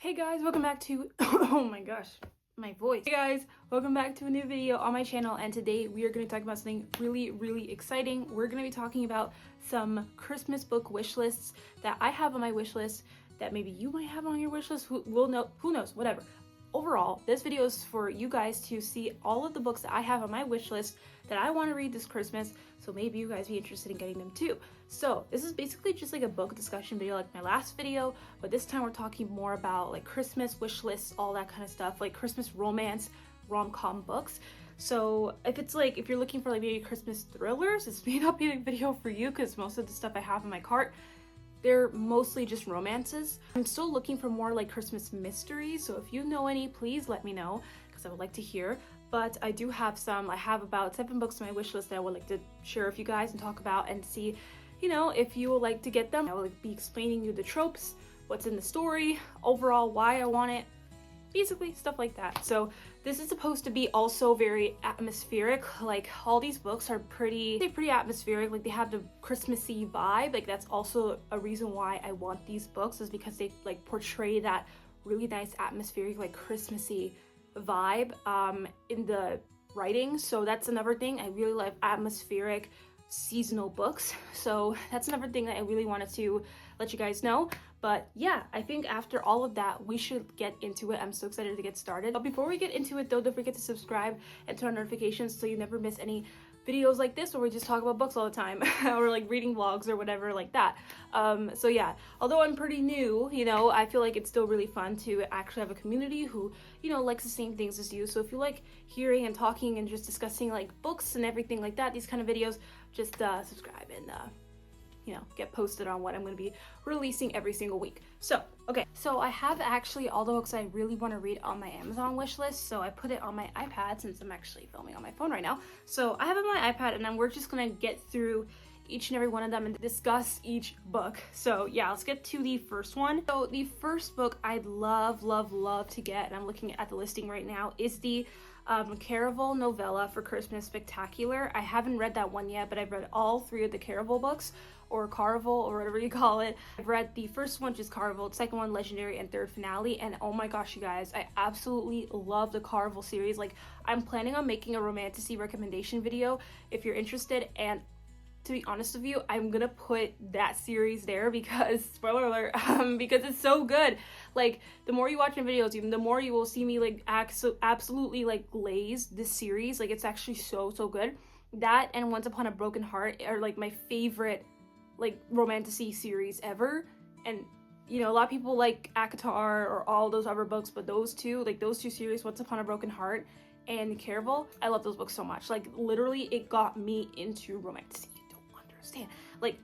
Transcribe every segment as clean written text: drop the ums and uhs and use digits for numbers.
Hey guys, welcome back to oh my gosh, my voice. Hey guys, welcome back to a new video on my channel, and today we are going to talk about something really exciting. We're going to be talking about some Christmas book wish lists that I have on my wish list that maybe you might have on your wish list. Who knows, whatever. Overall, this video is for you guys to see all of the books that I have on my wish list that I want to read this Christmas, so maybe you guys be interested in getting them too. So this is basically just like a book discussion video like my last video, but this time we're talking more about like Christmas wish lists, all that kind of stuff, like Christmas romance, rom-com books. So if you're looking for like maybe Christmas thrillers, this may not be a video for you because most of the stuff I have in my cart, they're mostly just romances. I'm still looking for more like Christmas mysteries, so if you know any, please let me know because I would like to hear. But I do have some. I have about 7 books on my wish list that I would like to share with you guys and talk about and see, you know, if you would like to get them. I will be explaining you the tropes, what's in the story, overall why I want it, basically stuff like that. So this is supposed to be also very atmospheric. Like all these books are pretty atmospheric, like they have the Christmassy vibe. Like that's also a reason why I want these books, is because they like portray that really nice atmospheric, like Christmassy vibe in the writing. So that's another thing. I really love atmospheric seasonal books, so that's another thing that I really wanted to let you guys know. But yeah, I think after all of that, we should get into it. I'm so excited to get started. But before we get into it though, don't forget to subscribe and turn on notifications so you never miss any videos like this where we just talk about books all the time or like reading vlogs or whatever like that. So yeah, although I'm pretty new, you know, I feel like it's still really fun to actually have a community who, you know, likes the same things as you. So if you like hearing and talking and just discussing like books and everything like that, these kind of videos, just subscribe and you know, get posted on what I'm going to be releasing every single week. So, okay, so I have actually all the books I really want to read on my Amazon wish list, so I put it on my iPad since I'm actually filming on my phone right now. So I have it on my iPad, and then we're just going to get through each and every one of them and discuss each book. So yeah, let's get to the first one. So the first book I'd love to get, and I'm looking at the listing right now, is the Caraval novella for Christmas Spectacular. I haven't read that one yet, but I've read all 3 of the Caraval books, or Caraval, or whatever you call it. I've read the first one, which is Caraval, the second one, Legendary, and third Finale, and oh my gosh, you guys, I absolutely love the Caraval series. Like, I'm planning on making a romantasy recommendation video if you're interested, and to be honest with you, I'm gonna put that series there because, spoiler alert, because it's so good. Like, the more you watch my videos, even the more you will see me like absolutely like glaze this series. Like, it's actually so good. That and Once Upon a Broken Heart are like my favorite like romantasy series ever. And you know, a lot of people like ACOTAR or all those other books, but those two series, Once Upon a Broken Heart and Caraval, I love those books so much. Like, literally, it got me into romantasy. Understand. Like,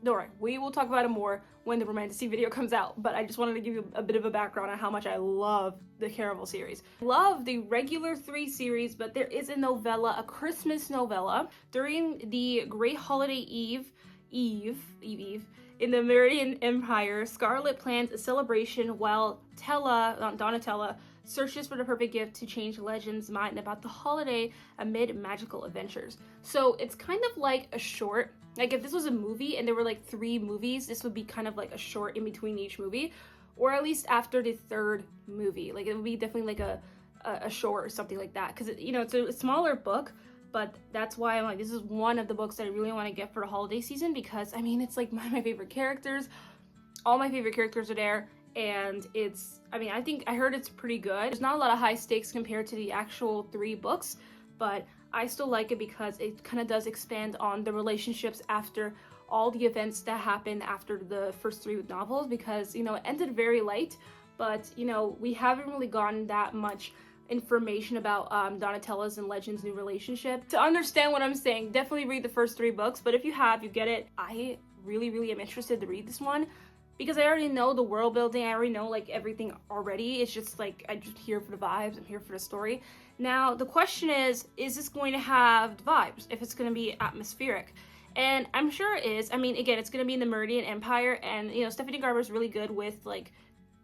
don't worry, we will talk about it more when the romantasy video comes out, but I just wanted to give you a bit of a background on how much I love the Caraval series. Love the regular 3 series, but there is a novella, a Christmas novella. During the Great Holiday Eve in the Meridian Empire, Scarlet plans a celebration while Donatella searches for the perfect gift to change Legend's mind about the holiday amid magical adventures. So it's kind of like a short, like if this was a movie and there were like 3 movies, this would be kind of like a short in between each movie, or at least after the 3rd movie. Like, it would be definitely like a short or something like that, because you know, it's a smaller book. But that's why I'm like, this is one of the books that I really want to get for the holiday season, because I mean, it's like my favorite characters. All my favorite characters are there, and it's, I mean, I heard it's pretty good. There's not a lot of high stakes compared to the actual 3 books, but I still like it because it kind of does expand on the relationships after all the events that happened after the first 3 novels, because, you know, it ended very light, but, you know, we haven't really gotten that much information about Donatella's and Legend's new relationship. To understand what I'm saying, definitely read the first 3 books, but if you have, you get it. I really am interested to read this one because I already know the world building. I already know like everything already. It's just like, I'm just here for the vibes. I'm here for the story. Now, the question is this going to have vibes, if it's going to be atmospheric? And I'm sure it is. I mean, again, it's going to be in the Meridian Empire, and, you know, Stephanie Garber is really good with like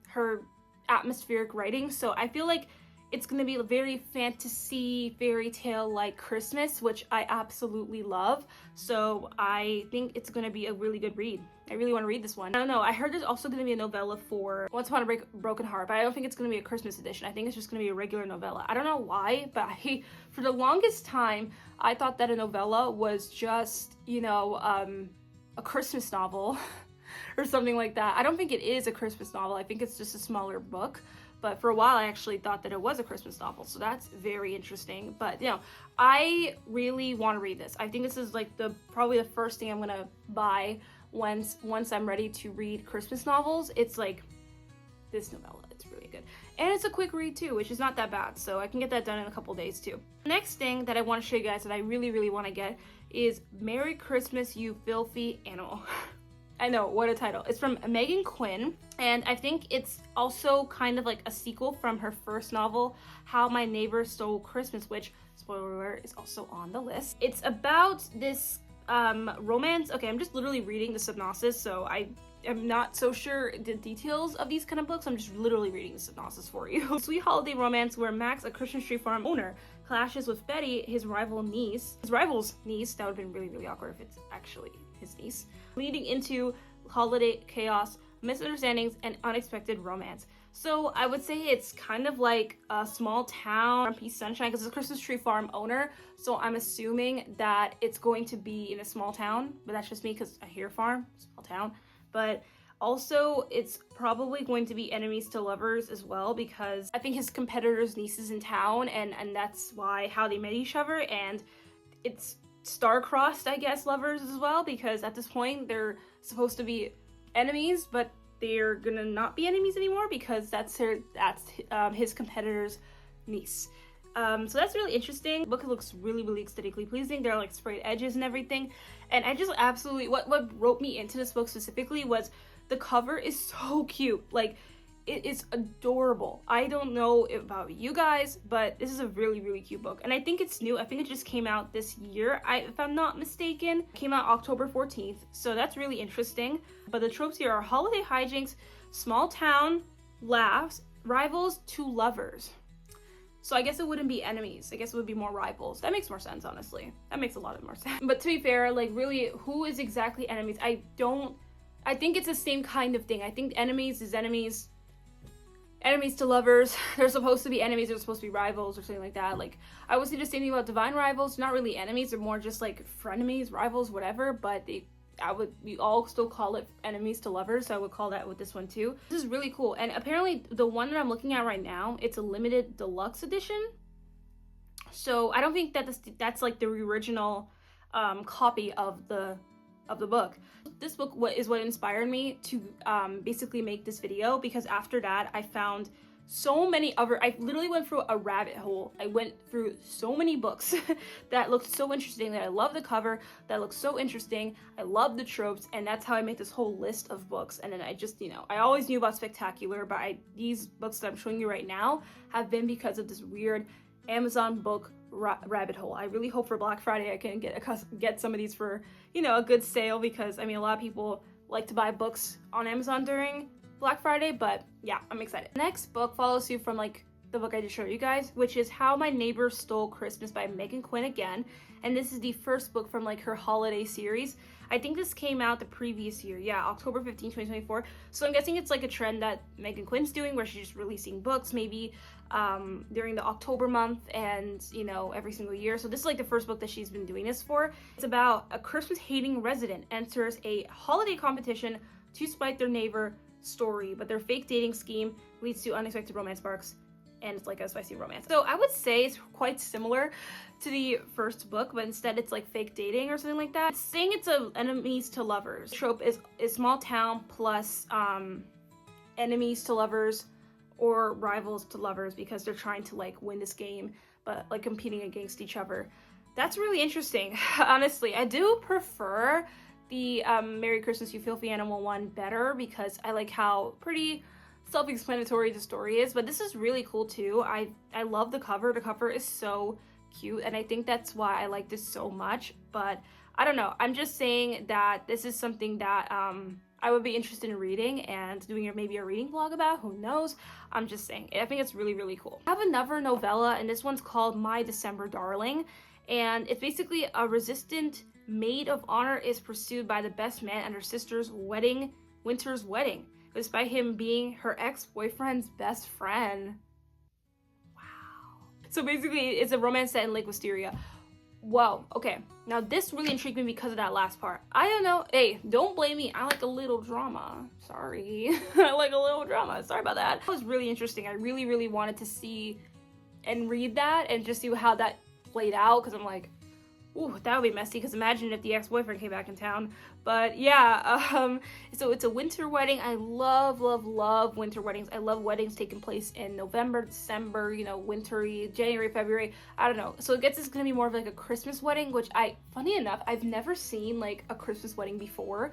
her atmospheric writing, so I feel like it's going to be a very fantasy, fairy tale like Christmas, which I absolutely love. So I think it's going to be a really good read. I really want to read this one. I don't know. I heard there's also going to be a novella for Once Upon a Broken Heart, but I don't think it's going to be a Christmas edition. I think it's just going to be a regular novella. I don't know why, but for the longest time, I thought that a novella was just, you know, a Christmas novel or something like that. I don't think it is a Christmas novel. I think it's just a smaller book. But for a while, I actually thought that it was a Christmas novel. So that's very interesting. But, you know, I really want to read this. I think this is like probably the first thing I'm going to buy once I'm ready to read Christmas novels. It's like this novella. It's really good. And it's a quick read too, which is not that bad. So I can get that done in a couple days too. Next thing that I want to show you guys that I really, really want to get is Merry Christmas, You Filthy Animal. I know, what a title. It's from Megan Quinn, and I think it's also kind of like a sequel from her first novel, How My Neighbor Stole Christmas, which, spoiler alert, is also on the list. It's about this romance. Okay, I'm just literally reading the synopsis, so I am not so sure the details of these kind of books. I'm just literally reading the synopsis for you. Sweet holiday romance where Max, a Christian street farm owner, clashes with Betty, his rival's niece. That would have been really, really awkward if it's actually his niece, leading into holiday chaos, misunderstandings, and unexpected romance. So I would say it's kind of like a small town, Peace Sunshine, because it's a Christmas tree farm owner. So I'm assuming that it's going to be in a small town, but that's just me because I hear farm, small town. But also it's probably going to be enemies to lovers as well, because I think his competitor's niece is in town, and that's how they met each other, and it's star-crossed, I guess, lovers as well, because at this point they're supposed to be enemies, but they're gonna not be enemies anymore because that's his competitor's niece. So that's really interesting. The book looks really, really aesthetically pleasing. There are like sprayed edges and everything, and I just absolutely, what wrote me into this book specifically was the cover is so cute. Like, it is adorable. I don't know about you guys, but this is a really, really cute book. And I think it's new. I think it just came out this year, if I'm not mistaken. It came out October 14th, so that's really interesting. But the tropes here are holiday hijinks, small town, laughs, rivals to lovers. So I guess it wouldn't be enemies. I guess it would be more rivals. That makes more sense, honestly. That makes a lot more sense. But to be fair, like, really, who is exactly enemies? I think it's the same kind of thing. I think enemies is enemies. Enemies to lovers, they're supposed to be enemies, they're supposed to be rivals or something like that. Like, I would say the same thing about divine rivals, not really enemies, they're more just like frenemies, rivals, whatever, but we all still call it enemies to lovers, so I would call that with this one too. This is really cool, and apparently the one that I'm looking at right now, it's a limited deluxe edition, so I don't think that that's like the original copy of the book. This book is what inspired me to basically make this video, because after that I found so many other, I literally went through a rabbit hole. I went through so many books that looked so interesting, that I love the cover, that looks so interesting, I love the tropes, and that's how I made this whole list of books. And then I just, you know, I always knew about Spectacular, but these books that I'm showing you right now have been because of this weird Amazon book rabbit hole. I really hope for Black Friday I can get some of these for, you know, a good sale, because I mean, a lot of people like to buy books on Amazon during Black Friday, but yeah, I'm excited. Next book follows suit from like the book I just showed you guys, which is How My Neighbor Stole Christmas by Megan Quinn again, and this is the first book from like her holiday series. I think this came out the previous year, yeah, October 15, 2024. So I'm guessing it's like a trend that Megan Quinn's doing, where she's just releasing books maybe during the October month, and you know, every single year. So this is like the first book that she's been doing this for. It's about a Christmas-hating resident enters a holiday competition to spite their neighbor story, but their fake dating scheme leads to unexpected romance sparks, and it's like a spicy romance. So I would say it's quite similar to the first book, but instead it's like fake dating or something like that. It's saying it's a enemies to lovers. The trope is small town plus enemies to lovers or rivals to lovers, because they're trying to like win this game, but like competing against each other. That's really interesting. Honestly, I do prefer the Merry Christmas, You Filthy Animal one better, because I like how pretty self-explanatory the story is, but this is really cool too. I love the cover. The cover is so cute, and I think that's why I like this so much. But I don't know, I'm just saying that this is something that I would be interested in reading and doing maybe a reading vlog about. Who knows? I'm just saying, I think it's really, really cool. I have another novella, and this one's called My December Darling, and it's basically a resistant maid of honor is pursued by the best man at her sister's wedding, Winter's wedding, despite him being her ex-boyfriend's best friend. Wow. So basically, it's a romance set in Lake Wisteria. Whoa, okay. Now this really intrigued me because of that last part. I don't know. Hey, don't blame me. I like a little drama. Sorry. I like a little drama. Sorry about that. That was really interesting. I really, really wanted to see and read that and just see how that played out, because I'm like, ooh, that would be messy, because imagine if the ex-boyfriend came back in town. But yeah, so it's a winter wedding. I love, love, love winter weddings. I love weddings taking place in November, December, you know, wintry, January, February, I don't know. So I guess it's gonna be more of like a Christmas wedding, which funny enough, I've never seen like a Christmas wedding before.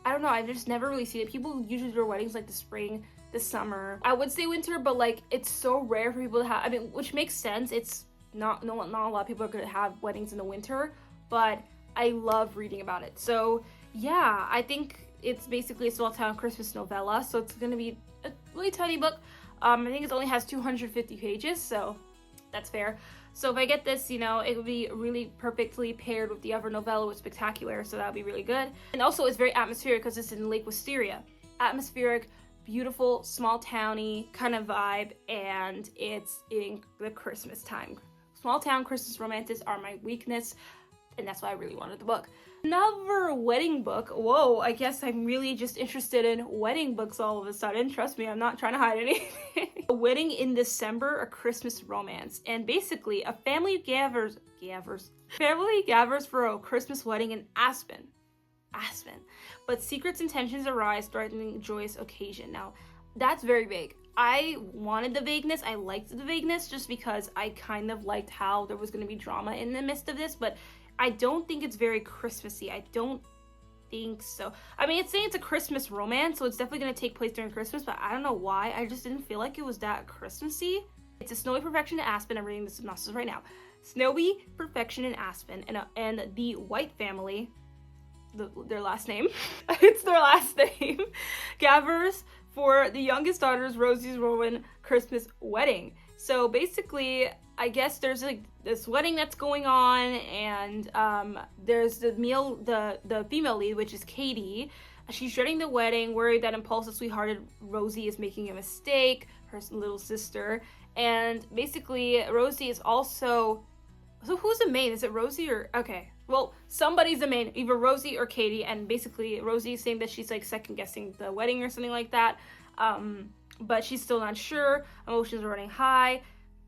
I don't know, I've just never really seen it. People usually do weddings like the spring, the summer. I would say winter, but like it's so rare for people to have, I mean, which makes sense. It's not a lot of people are gonna have weddings in the winter, but I love reading about it. So yeah, I think it's basically a small town Christmas novella, so it's gonna be a really tiny book. I think it only has 250 pages, so that's fair. So if I get this, you know, it would be really perfectly paired with the other novella with Spectacular, so that would be really good. And also it's very atmospheric because it's in Lake Wisteria. Atmospheric, beautiful, small towny kind of vibe, and it's in the Christmas time. Small town Christmas romances are my weakness, and that's why I really wanted the book. Another wedding book. Whoa, I guess I'm really just interested in wedding books all of a sudden. Trust me, I'm not trying to hide anything. A Wedding in December, a Christmas romance. And basically, a family gathers for a Christmas wedding in Aspen. But secrets and tensions arise, threatening a joyous occasion. Now, that's very vague. I wanted the vagueness. I liked the vagueness just because I kind of liked how there was going to be drama in the midst of this, but I don't think it's very Christmassy. I don't think so. I mean, it's saying it's a Christmas romance, so it's definitely going to take place during Christmas, but I don't know why. I just didn't feel like it was that Christmassy. It's a snowy perfection in Aspen. I'm reading the synopsis right now. Snowy perfection in Aspen, and the White family, their last name, it's their last name, gathers for the youngest daughter's Rosie's ruined Christmas wedding. So basically, I guess there's like this wedding that's going on, and there's the female lead, which is Katie. She's dreading the wedding, worried that impulsive, sweethearted Rosie is making a mistake, her little sister. And basically, Rosie is also... So who's the main? Is it Rosie or... Okay. Well, somebody's the main, either Rosie or Katie, and basically Rosie is saying that she's like second guessing the wedding or something like that, but she's still not sure, emotions are running high,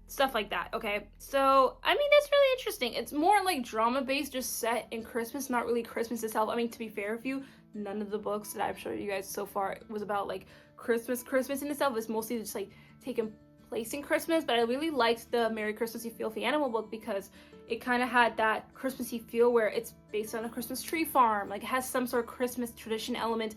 stuff like that, okay? So, I mean, that's really interesting. It's more like drama based, just set in Christmas, not really Christmas itself. I mean, to be fair with you, none of the books that I've showed you guys so far was about like Christmas in itself. It's mostly just like taking place in Christmas, but I really liked the Merry Christmas You Feel the Animal book because it kind of had that Christmassy feel where it's based on a Christmas tree farm. Like it has some sort of Christmas tradition element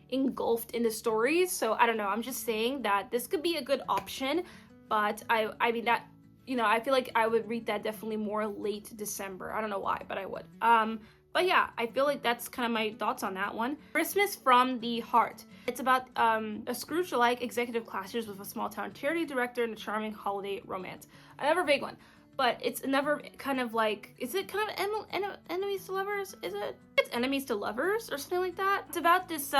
engulfed in the stories. So I don't know, I'm just saying that this could be a good option, but I mean that, you know, I feel like I would read that definitely more late December. I don't know why, but I would. But yeah, I feel like that's kind of my thoughts on that one. Christmas from the Heart. It's about a Scrooge-like executive clashes with a small-town charity director and a charming holiday romance. Another big one, but it's another kind of like, is it kind of enemies to lovers? Is it? It's enemies to lovers or something like that. It's about this,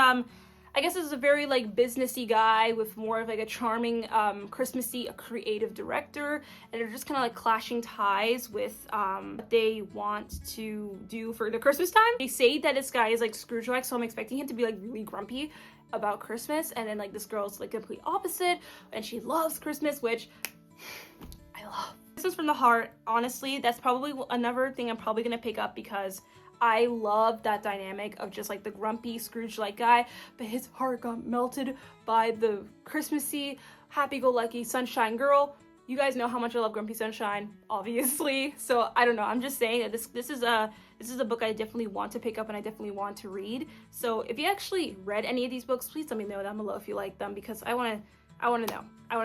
I guess it's a very like businessy guy with more of like a charming, Christmassy, a creative director, and they're just kind of like clashing ties with what they want to do for the Christmas time. They say that this guy is like Scrooge-like, so I'm expecting him to be like really grumpy about Christmas, and then like this girl's like complete opposite, and she loves Christmas, which I love. Christmas from the Heart, honestly, that's probably another thing I'm probably gonna pick up because I love that dynamic of just like the grumpy Scrooge-like guy, but his heart got melted by the Christmassy, happy-go-lucky sunshine girl. You guys know how much I love Grumpy Sunshine, obviously. So I don't know. I'm just saying that this is a book I definitely want to pick up and I definitely want to read. So if you actually read any of these books, please let me know down below if you like them, because I want to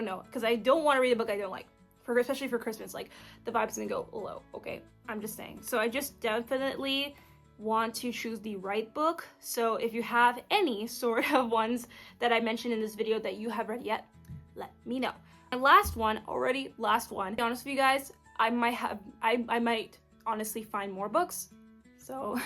know because I don't want to read a book I don't like. Especially for Christmas, like the vibe's gonna go low, okay? I'm just saying. So I just definitely want to choose the right book. So if you have any sort of ones that I mentioned in this video that you have read yet, let me know. My last one, to be honest with you guys, I might honestly find more books. So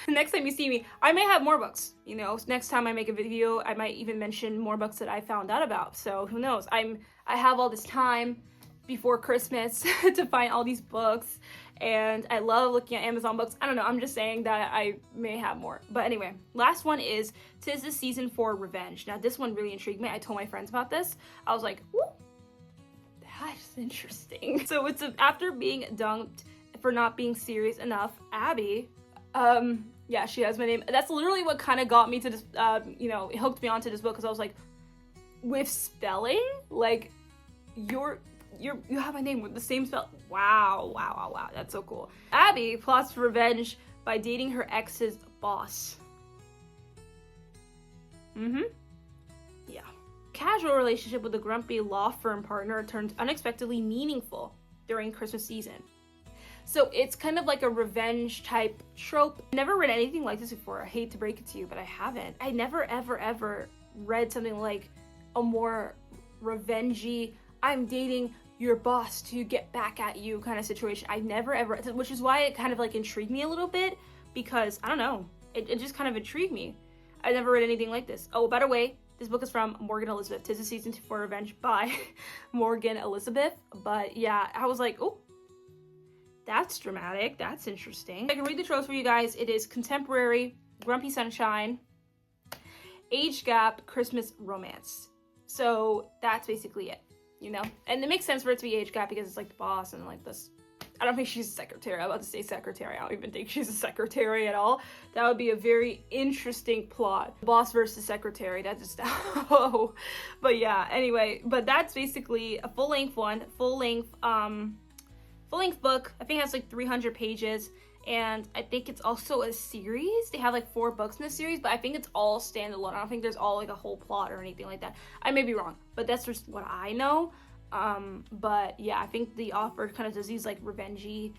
the next time you see me, I may have more books, you know. Next time I make a video, I might even mention more books that I found out about. So who knows? I have all this time before Christmas to find all these books, and I love looking at Amazon books. I don't know, I'm just saying that I may have more. But anyway, last one is 'Tis the Season for Revenge. Now this one really intrigued me. I told my friends about this. I was like, whoop, that's interesting. So it's after being dumped for not being serious enough, Abbie, yeah, she has my name. That's literally what kind of got me to this, you know, it hooked me onto this book, because I was like, with spelling, like, you have my name with the same spell. Wow, that's so cool. Abbie plots revenge by dating her ex's boss. Yeah. Casual relationship with a grumpy law firm partner turns unexpectedly meaningful during Christmas season. So it's kind of like a revenge type trope. Never read anything like this before. I hate to break it to you, but I haven't. I never ever read something like a more revengey, I'm dating your boss to get back at you kind of situation. I never ever, which is why it kind of like intrigued me a little bit, because I don't know, it just kind of intrigued me. I never read anything like this. Oh, by the way, this book is from Morgan Elizabeth. 'Tis the Season for Revenge by Morgan Elizabeth. But yeah, I was like, oh, that's dramatic. That's interesting. I can read the tropes for you guys. It is contemporary, grumpy sunshine, age gap, Christmas romance. So that's basically it, you know? And it makes sense for it to be age gap because it's like the boss and like this. I don't think she's a secretary. I'm about to say secretary. I don't even think she's a secretary at all. That would be a very interesting plot. Boss versus secretary. That just, oh. But yeah, anyway. But that's basically a full-length one. Full-length book. I think it has like 300 pages. And I think it's also a series. They have like 4 books in the series, but I think it's all standalone. I don't think there's all like a whole plot or anything like that. I may be wrong, but that's just what I know. But yeah, I think the author kind of does these like revengey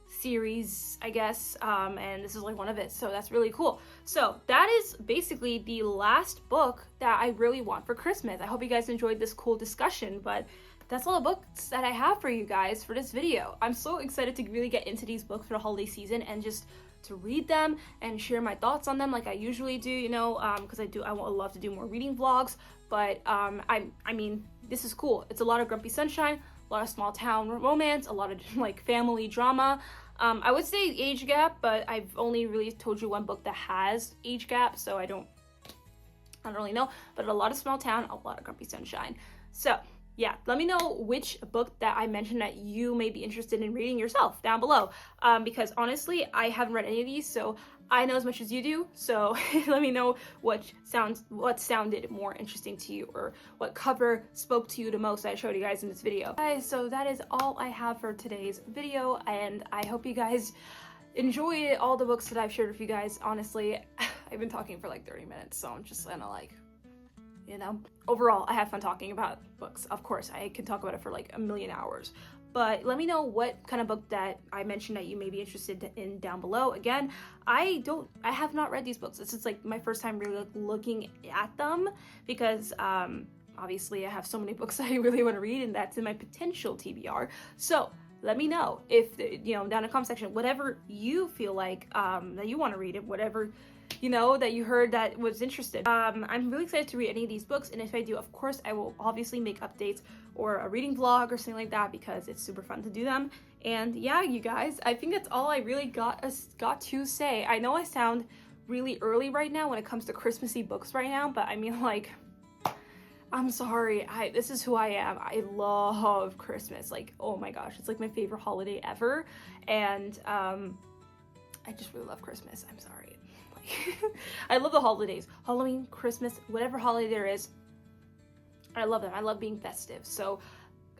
series, I guess, and this is like one of it, so that's really cool. So that is basically the last book that I really want for Christmas. I hope you guys enjoyed this cool discussion, but that's all the books that I have for you guys for this video. I'm so excited to really get into these books for the holiday season and just to read them and share my thoughts on them like I usually do, you know, because I would love to do more reading vlogs, but I mean, this is cool. It's a lot of grumpy sunshine, a lot of small town romance, a lot of like family drama. I would say age gap, but I've only really told you one book that has age gap, so I don't really know, but a lot of small town, a lot of grumpy sunshine. So yeah, let me know which book that I mentioned that you may be interested in reading yourself down below, because honestly, I haven't read any of these, so I know as much as you do, so let me know what sounded more interesting to you, or what cover spoke to you the most that I showed you guys in this video. Guys, so that is all I have for today's video, and I hope you guys enjoyed all the books that I've shared with you guys. Honestly, I've been talking for like 30 minutes, so I'm just kind of like, you know, overall, I have fun talking about books. Of course, I can talk about it for like a million hours. But let me know what kind of book that I mentioned that you may be interested in down below. Again, I have not read these books. This is like my first time really looking at them, because obviously I have so many books that I really want to read, and that's in my potential TBR. So let me know if, you know, down in the comment section, whatever you feel like that you want to read, it, whatever, you know, that you heard that was interested. I'm really excited to read any of these books, and if I do, of course, I will obviously make updates or a reading vlog or something like that, because it's super fun to do them. And yeah, you guys, I think that's all I really got to say. I know I sound really early right now when it comes to Christmassy books right now, but I mean, like, I'm sorry, this is who I am. I love Christmas. Like, oh my gosh, it's like my favorite holiday ever, and I just really love Christmas. I'm sorry. I love the holidays. Halloween, Christmas, whatever holiday there is, I love them. I love being festive. So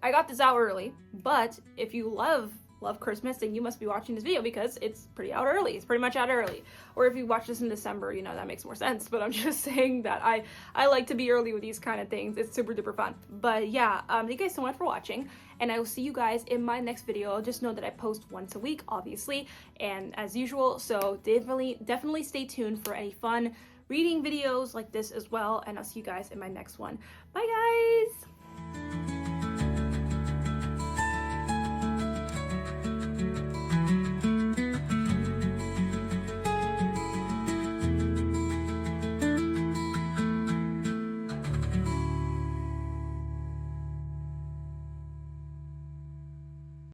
I got this out early, but if you love Christmas, then you must be watching this video, because it's pretty out early. It's pretty much out early. Or if you watch this in December, you know, that makes more sense. But I'm just saying that I like to be early with these kind of things. It's super duper fun. But yeah, thank you guys so much for watching, and I will see you guys in my next video. Just know that I post once a week, obviously, and as usual, so definitely stay tuned for any fun reading videos like this as well, and I'll see you guys in my next one. Bye guys!